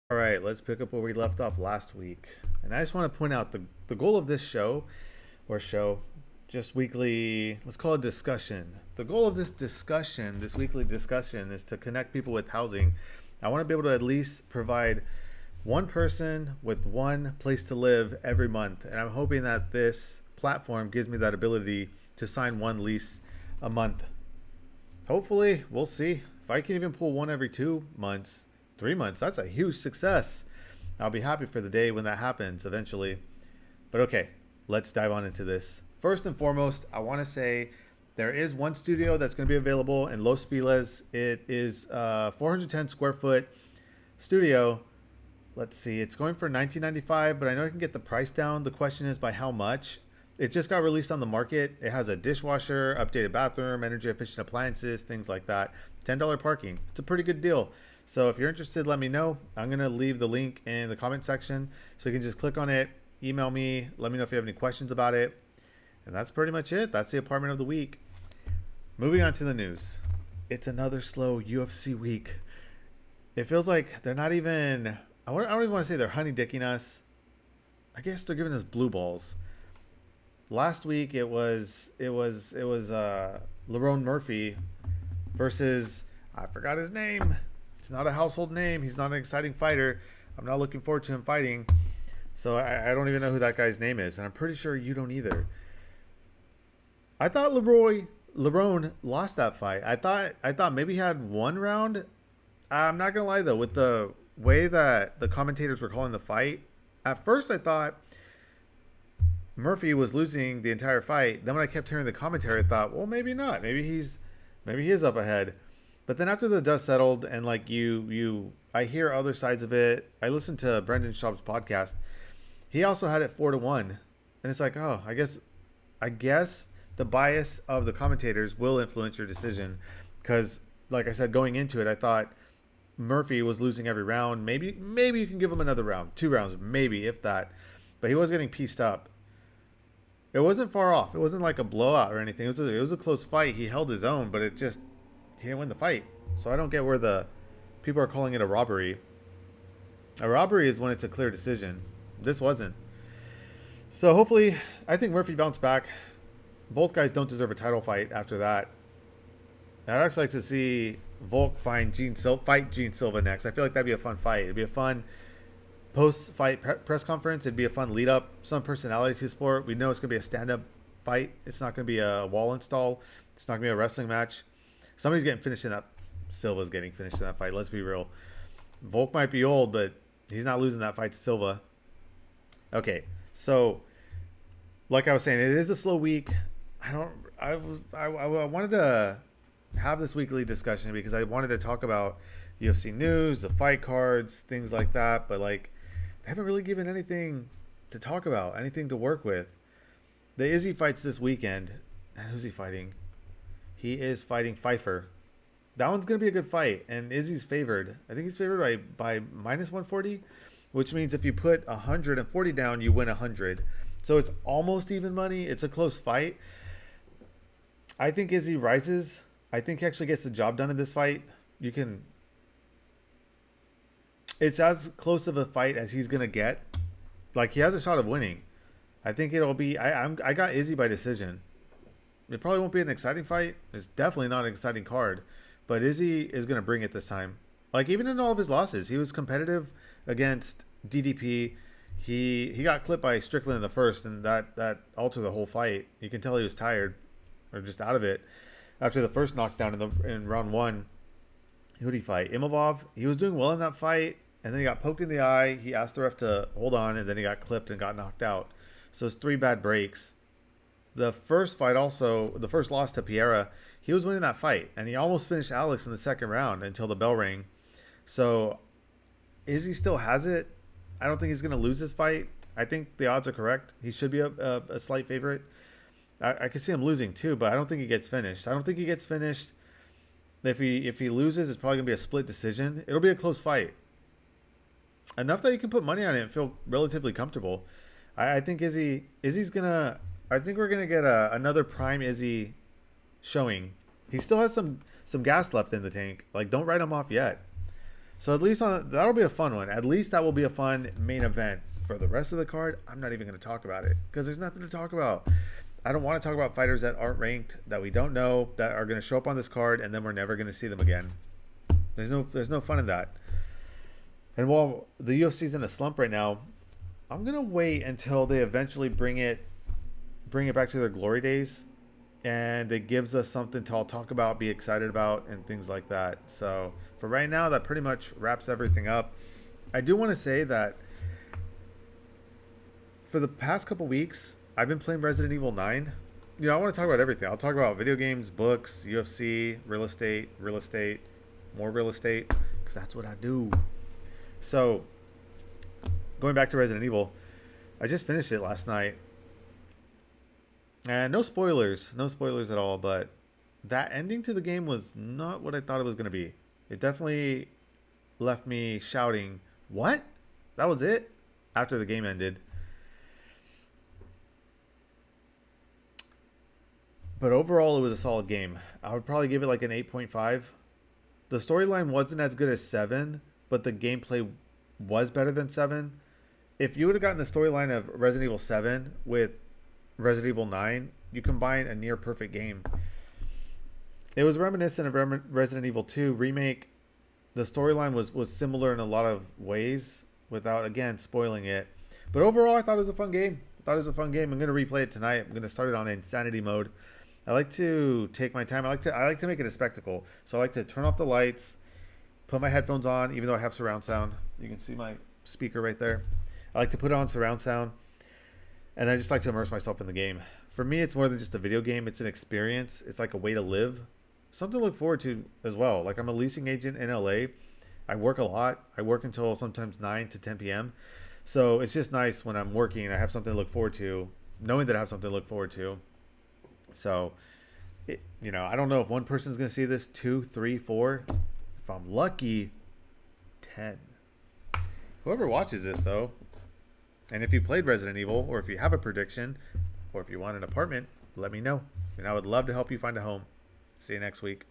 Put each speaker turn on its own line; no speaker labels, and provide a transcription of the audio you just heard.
All right, let's pick up where we left off last week. And I just want to point out the goal of this show, just weekly, let's call it discussion. The goal of this discussion, this weekly discussion, is to connect people with housing. I want to be able to at least provide one person with one place to live every month. And I'm hoping that this platform gives me that ability to sign one lease a month. Hopefully, we'll see. If I can even pull one every 2 months, 3 months, that's a huge success. I'll be happy for the day when that happens eventually. But okay, let's dive on into this. First and foremost, I want to say there is one studio that's going to be available in Los Feliz. It is a 410 square foot studio. Let's see, it's going for $19.95, but I know I can get the price down. The question is by how much? It just got released on the market. It has a dishwasher, updated bathroom, energy efficient appliances, things like that. $10 parking. It's a pretty good deal. So if you're interested, let me know. I'm going to leave the link in the comment section so you can just click on it, email me, let me know if you have any questions about it. And that's pretty much it. That's the apartment of the week. Moving on to the news. It's another slow UFC week. It feels like they're not even, I don't even want to say they're honey dicking us. I guess they're giving us blue balls. Last week it was Lerone Murphy versus, I forgot his name. It's not a household name. He's not an exciting fighter. I'm not looking forward to him fighting. So I don't even know who that guy's name is, and I'm pretty sure you don't either. I thought Lerone lost that fight. I thought maybe he had one round. I'm not gonna lie though, with the way that the commentators were calling the fight, at first I thought Murphy was losing the entire fight. Then when I kept hearing the commentary, I thought, well, maybe not. Maybe he is up ahead. But then after the dust settled and like I hear other sides of it. I listened to Brendan Schaub's podcast. He also had it 4-1, and it's like, oh, I guess the bias of the commentators will influence your decision, because like I said, going into it, I thought Murphy was losing every round. Maybe you can give him another round, 2 rounds, maybe if that. But he was getting pieced up. It wasn't far off. It wasn't like a blowout or anything. It was a close fight. He held his own, but he didn't win the fight. So I don't get where the people are calling it a robbery. A robbery is when it's a clear decision. This wasn't. So hopefully, I think Murphy bounced back. Both guys don't deserve a title fight after that. I'd actually like to see Volk fight Gene Silva next. I feel like that'd be a fun fight. It'd be a fun post-fight press conference. It'd be a fun lead-up, some personality to the sport. We know it's going to be a stand-up fight. It's not going to be a wall install. It's not going to be a wrestling match. Somebody's getting finished in that. Silva's getting finished in that fight. Let's be real. Volk might be old, but he's not losing that fight to Silva. Okay, so like I was saying, it is a slow week. I wanted to have this weekly discussion because I wanted to talk about UFC news, the fight cards, things like that. But like, they haven't really given anything to talk about, anything to work with. The Izzy fights this weekend. And who's he fighting? He is fighting Pfeiffer. That one's gonna be a good fight, and Izzy's favored. I think he's favored by minus 140, which means if you put 140 down, you win 100. So it's almost even money. It's a close fight. I think Izzy rises. I think he actually gets the job done in this fight. You can. It's as close of a fight as he's gonna get. Like, he has a shot of winning. I think it'll be. I got Izzy by decision. It probably won't be an exciting fight. It's definitely not an exciting card, but Izzy is gonna bring it this time. Like, even in all of his losses, he was competitive against DDP. He got clipped by Strickland in the first, and that altered the whole fight. You can tell he was tired or just out of it after the first knockdown in round one. Who did he fight? Imavov. He was doing well in that fight, and then he got poked in the eye. He asked the ref to hold on, and then he got clipped and got knocked out. So it's 3 bad breaks. The first fight also, the first loss to Piera, he was winning that fight, and he almost finished Alex in the second round until the bell rang. So Izzy still has it. I don't think he's going to lose this fight. I think the odds are correct. He should be a slight favorite. I could see him losing too, but I don't think he gets finished. I don't think he gets finished. If he loses, it's probably going to be a split decision. It'll be a close fight. Enough that you can put money on it and feel relatively comfortable. I think Izzy's going to... I think we're going to get another prime Izzy showing. He still has some gas left in the tank. Like, don't write him off yet. So at least that'll be a fun one. At least that will be a fun main event. For the rest of the card, I'm not even going to talk about it because there's nothing to talk about. I don't want to talk about fighters that aren't ranked, that we don't know, that are going to show up on this card, and then we're never going to see them again. There's no fun in that. And while the UFC's in a slump right now, I'm going to wait until they eventually bring it back to their glory days, and it gives us something to all talk about, be excited about, and things like that. So for right now, that pretty much wraps everything up. I do want to say that for the past couple weeks, I've been playing Resident Evil 9. I want to talk about everything. I'll talk about video games, books, UFC, real estate, more real estate, because that's what I do. So, going back to Resident Evil, I just finished it last night. And no spoilers at all, but that ending to the game was not what I thought it was going to be. It definitely left me shouting, "What? That was it?" after the game ended. But overall, it was a solid game. I would probably give it like an 8.5. The storyline wasn't as good as 7, but the gameplay was better than 7. If you would have gotten the storyline of Resident Evil 7 with Resident Evil 9, you combine a near perfect game. It was reminiscent of Resident Evil 2 remake. The storyline was similar in a lot of ways without, again, spoiling it. But overall, I thought it was a fun game. I'm going to replay it tonight. I'm going to start it on insanity mode. I like to take my time. I like to make it a spectacle. So I like to turn off the lights, put my headphones on, even though I have surround sound. You can see my speaker right there. I like to put it on surround sound, and I just like to immerse myself in the game. For me, it's more than just a video game. It's an experience. It's like a way to live. Something to look forward to as well. Like, I'm a leasing agent in LA. I work a lot. I work until sometimes 9 to 10 p.m. So it's just nice when I'm working and I have something to look forward to, knowing that I have something to look forward to. So, I don't know if one person's going to see this, 2, 3, 4. If I'm lucky, 10. Whoever watches this, though, and if you played Resident Evil, or if you have a prediction, or if you want an apartment, let me know. And I would love to help you find a home. See you next week.